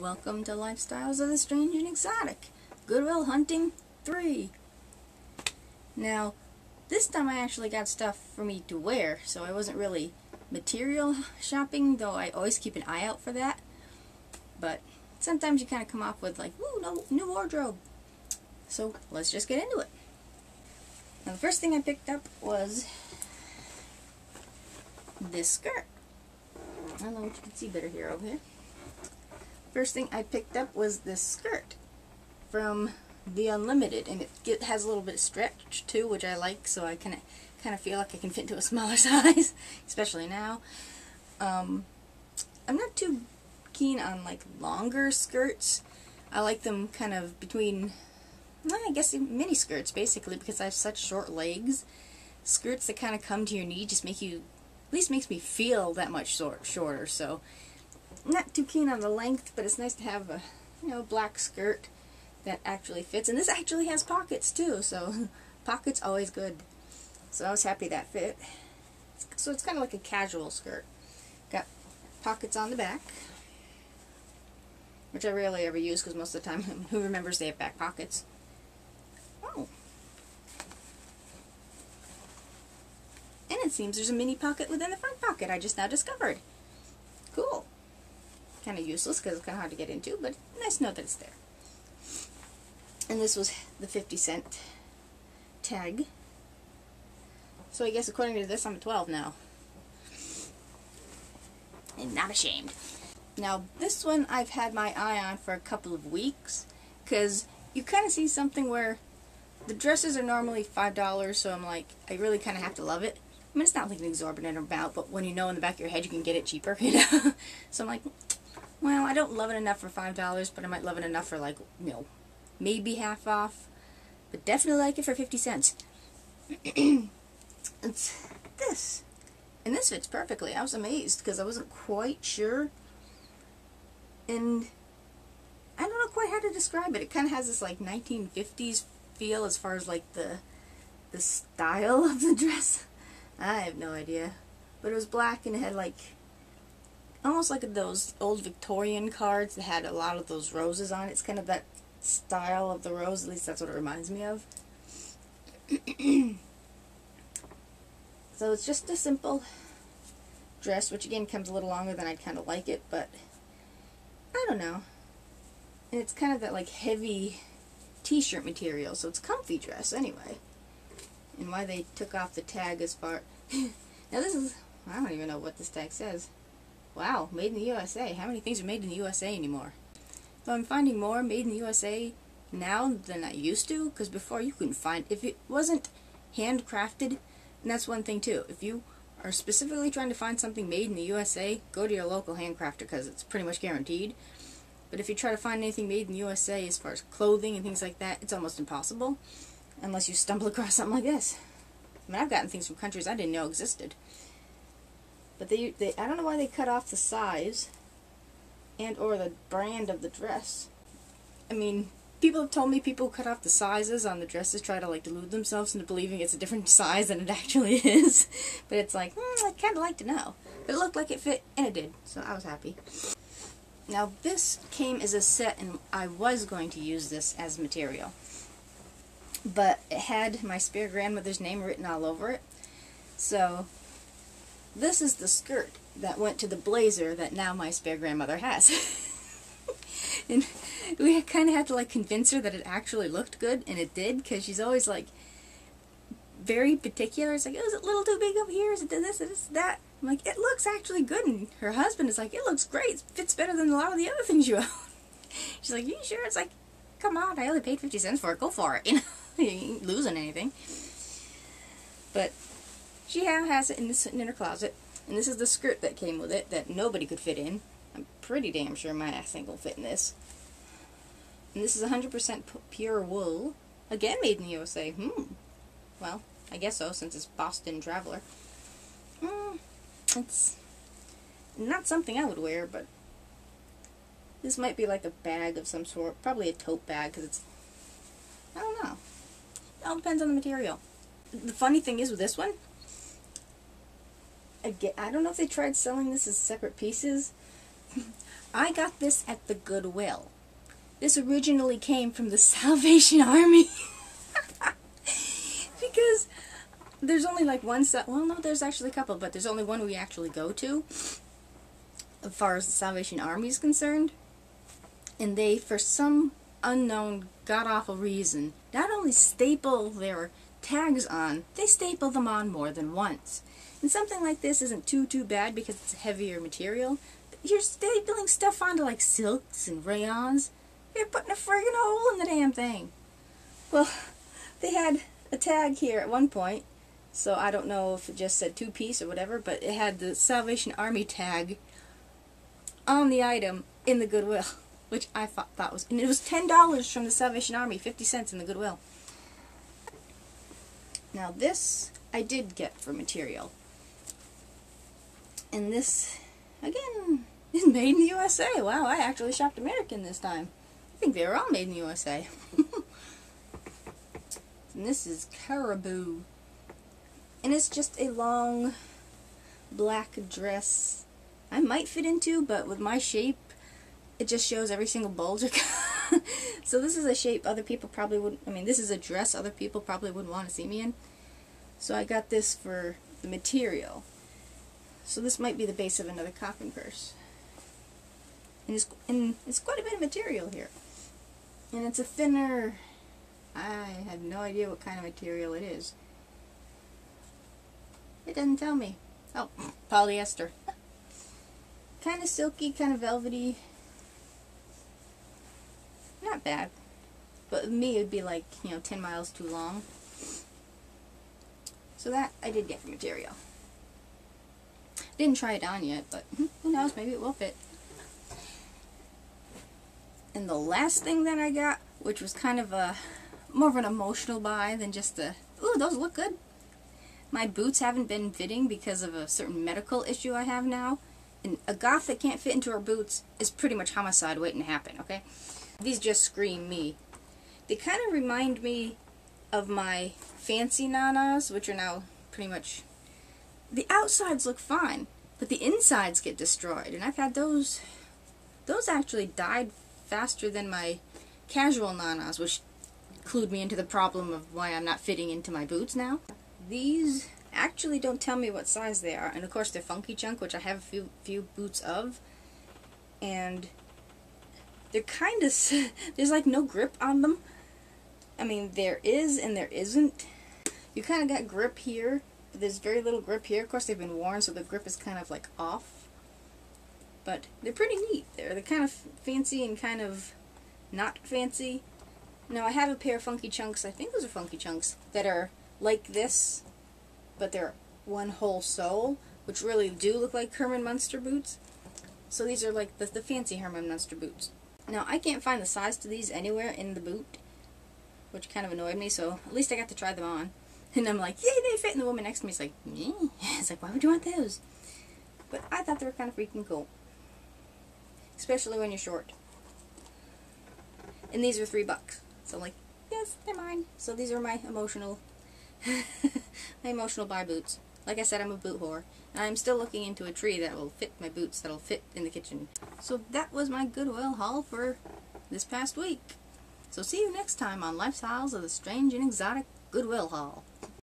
Welcome to Lifestyles of the Strange and Exotic. Goodwill Hunting 3. Now, this time I actually got stuff for me to wear, so I wasn't really material shopping, though I always keep an eye out for that. But sometimes you kind of come off with like, ooh, no, new wardrobe. So let's just get into it. Now the first thing I picked up was this skirt. I don't know what you can see better here over here. First thing I picked up was this skirt from the Unlimited, and it has a little bit of stretch too, which I like, so I kind of feel like I can fit into a smaller size, especially now. I'm not too keen on like longer skirts. I like them kind of between, well, I guess mini skirts basically, because I have such short legs. Skirts that kind of come to your knee just make you, at least makes me feel that much shorter. So not too keen on the length, but it's nice to have a, black skirt that actually fits. And this actually has pockets too, so pockets always good. So I was happy that fit. So it's kind of like a casual skirt. Got pockets on the back, which I rarely ever use because most of the time, who remembers they have back pockets? Oh. And it seems there's a mini pocket within the front pocket I just now discovered. Cool. Kind of useless because it's kind of hard to get into, but nice to know that it's there. And this was the 50-cent tag. So I guess according to this, I'm a 12 now. And not ashamed. Now this one I've had my eye on for a couple of weeks, because you kind of see something where the dresses are normally $5, so I'm like, I really kind of have to love it. I mean, it's not like an exorbitant amount, but when you know in the back of your head you can get it cheaper, So I'm like, well, I don't love it enough for $5, but I might love it enough for like, maybe half off. But definitely like it for 50 cents. It's this. And this fits perfectly. I was amazed because I wasn't quite sure. And I don't know quite how to describe it. It kind of has this like 1950s feel as far as like the style of the dress. I have no idea. But it was black and it had like almost like those old Victorian cards that had a lot of those roses on it. It's kind of that style of the rose, at least that's what it reminds me of. So it's just a simple dress, which again comes a little longer than I'd kind of like it, but I don't know. And it's kind of that like heavy t-shirt material, so it's a comfy dress anyway. And why they took off the tag as far... Now this is... I don't even know what this tag says. Wow, made in the USA. How many things are made in the USA anymore? Though I'm finding more made in the USA now than I used to, because before you couldn't find... If it wasn't handcrafted, and that's one thing too. If you are specifically trying to find something made in the USA, go to your local handcrafter because it's pretty much guaranteed. But if you try to find anything made in the USA as far as clothing and things like that, it's almost impossible. Unless you stumble across something like this. I mean, I've gotten things from countries I didn't know existed. But they I don't know why they cut off the size and or the brand of the dress. I mean, people have told me people cut off the sizes on the dresses try to like delude themselves into believing it's a different size than it actually is. But it's like, I'd kind of like to know. But it looked like it fit, and it did, so I was happy. Now this came as a set, and I was going to use this as material. But it had my spare grandmother's name written all over it. So this is the skirt that went to the blazer that now my spare grandmother has. And we kind of had to like convince her that it actually looked good, and it did, because she's always like very particular. It's like, oh, is it a little too big over here? Is it this, is it that? I'm like, it looks actually good. And her husband is like, it looks great. It fits better than a lot of the other things you own. She's like, you sure? It's like, come on, I only paid 50 cents for it. Go for it. You ain't losing anything. But she has it sitting in her closet. And this is the skirt that came with it that nobody could fit in. I'm pretty damn sure my ass ain't gonna fit in this. And this is 100% pure wool. Again, made in the USA. Well, I guess so, since it's Boston Traveler. It's not something I would wear, but this might be like a bag of some sort. Probably a tote bag, because it's... I don't know. It all depends on the material. The funny thing is with this one, I don't know if they tried selling this as separate pieces, I got this at the Goodwill. This originally came from the Salvation Army. Because there's only like one set. Well, no, there's actually a couple, but there's only one we actually go to as far as the Salvation Army is concerned. And they, for some unknown, god-awful reason, not only staple their tags on, they staple them on more than once. And something like this isn't too bad because it's a heavier material. But you're stapling stuff onto like silks and rayons. You're putting a friggin' hole in the damn thing. Well, they had a tag here at one point, so I don't know if it just said 2-piece or whatever, but it had the Salvation Army tag on the item in the Goodwill, which I thought was, and it was $10 from the Salvation Army, 50 cents in the Goodwill. Now this I did get for material, and this, again, is made in the USA. Wow, I actually shopped American this time. I think they were all made in the USA. And this is Caribou. And it's just a long black dress I might fit into, but with my shape, it just shows every single bulge. So this is a shape other people probably wouldn't, I mean, this is a dress other people probably wouldn't want to see me in. So I got this for the material. So this might be the base of another coffin purse. And it's quite a bit of material here. And it's a thinner, I have no idea what kind of material it is. It doesn't tell me. Oh, polyester. Kind of silky, kind of velvety. Not bad. But with me, it would be like, 10 miles too long. So that I did get for material. Didn't try it on yet, but who knows, maybe it will fit. And the last thing that I got, which was kind of a more of an emotional buy than just a, ooh, those look good. My boots haven't been fitting because of a certain medical issue I have now. And a goth that can't fit into her boots is pretty much homicide waiting to happen, okay? These just scream me. They kind of remind me of my fancy nanas, which are now pretty much, the outsides look fine, but the insides get destroyed. And I've had those actually died faster than my casual nanas, which clued me into the problem of why I'm not fitting into my boots now. These actually don't tell me what size they are, and of course they're funky chunk, which I have a few boots of, and they're kind of, there's like no grip on them. I mean, there is and there isn't. You kind of got grip here, but there's very little grip here. Of course they've been worn, so the grip is kind of like off. But they're pretty neat. They're kind of fancy and kind of not fancy. Now I have a pair of funky chunks, I think those are funky chunks, that are like this, but they're one whole sole, which really do look like Herman Munster boots. So these are like the fancy Herman Munster boots. Now I can't find the size to these anywhere in the boot, which kind of annoyed me, so at least I got to try them on. And I'm like, yay, they fit, and the woman next to me is like, meh. It's like, why would you want those? But I thought they were kind of freaking cool. Especially when you're short. And these are $3. So I'm like, yes, they're mine. So these are my emotional buy boots. Like I said, I'm a boot whore. And I'm still looking into a tree that will fit my boots, that'll fit in the kitchen. So that was my Goodwill haul for this past week. So see you next time on Lifestyles of the Strange and Exotic Goodwill haul.